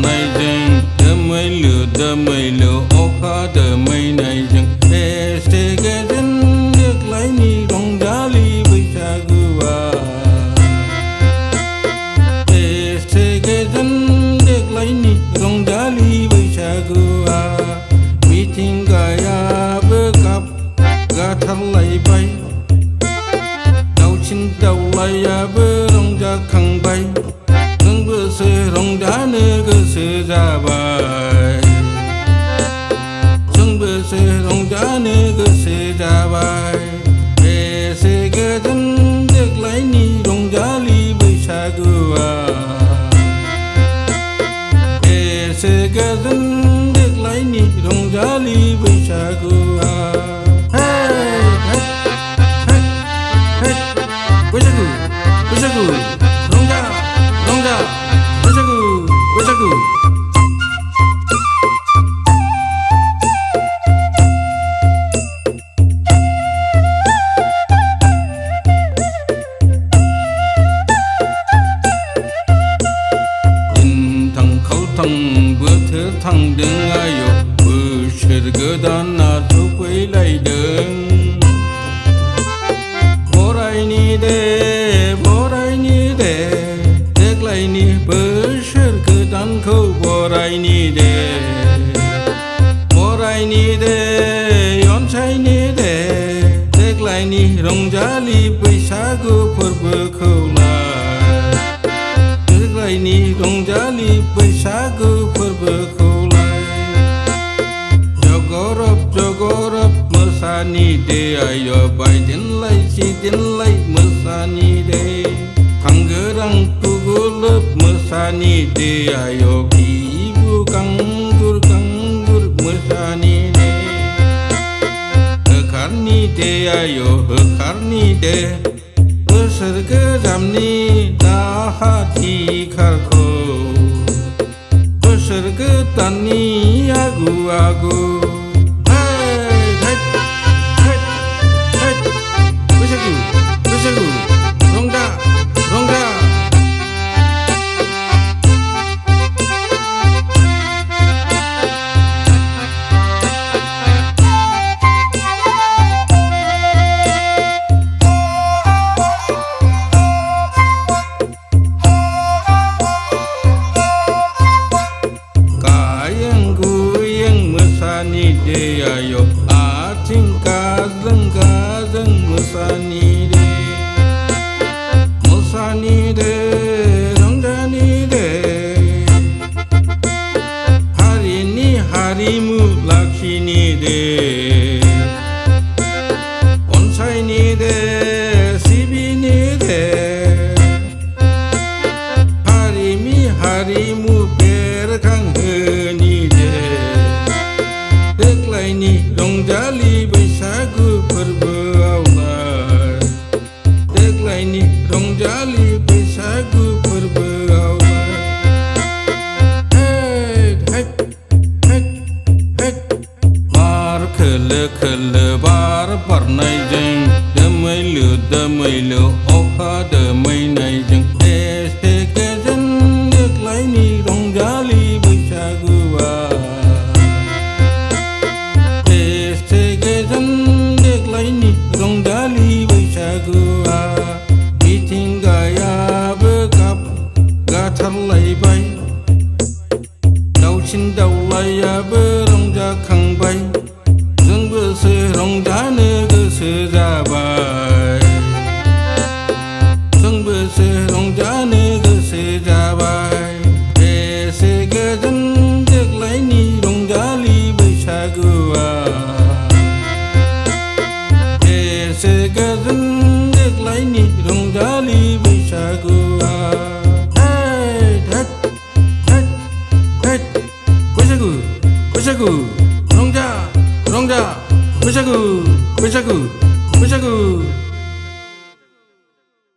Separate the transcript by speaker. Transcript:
Speaker 1: barnai jeng damai lu okha damai nai jeng este gajan deklai ni rongjali Bwisagu este gajan deklai ni rongjali Bwisagu mitingayaबो गाब गाथारलायबाय दाउसिन दाउलायाबो रंजाखांबाय जोंबोसो रंजानो गोसो जाबाय जोंबोसो रंजानो गोसो जाबाय बेसे गोजोन देग्लायनि रंजालि बैसागुआ बेसे गोजोन देग्लायनि रंजालि बैसागुआ Bwisagu, Bwisagu, rongga, rongga, Bwisagu, Bwisagu. Intang khautang बोथोर थांदों आयौ बोसोर गोदाना सफैलायदों बरायनि दे देग्लायनि बोसोर गोदानखौ बरायनि दे अनसायनि दे देग्लायनि रंजालि बैसागु फोरबोखौलाय देग्लायनि रंजालि बैसागु फोरबोखौलाय जगरब मोसानि दे आय' बायदेनलाय सिदेनलाय मोसानि दे खांगोरां गुगुलब मोसानि दे आय' बिबु गांगुर मोसानि दे होखारनि दे आय' होखारनि दे बोसोर गोजामनि दाहाथिखारखौ बोसोर गोदाननि आगु आगु Bwisagu, rongga, rongga. Kayang guyang mesani de ayo ating kazeng mesani de rongjani de harini harimu laksini de onsayni de sibini de harimu berkanghoनि de देग्लायनि रंजालि बैसागु फोरबोआवलाय देग्लायनि रंजालि बैसागु फोरबोआवलाय बार खोलो बार बारनायजों दोमैलु अखा दोमैनायजों एसे गोजोन देग्लायनि रंजालि बैसागुआ एसे गोजोन देग्लायनि रंजालि बैसागुआ मिथिंगायाबो गाब गाथारलायबाय दाउसिन दाउलायाबो रंजाखांबाय जोंबोसो रंजानो गोसो जाबाय जोंबोसो रंजानो गोसो जाबाय बेसे गोजोन देग्लायनि रंजालि बैसागुआ बेसे गोजोन देग्लायनि रंजालि बैसागुआ Bwisagu, rongga, Bwisagu,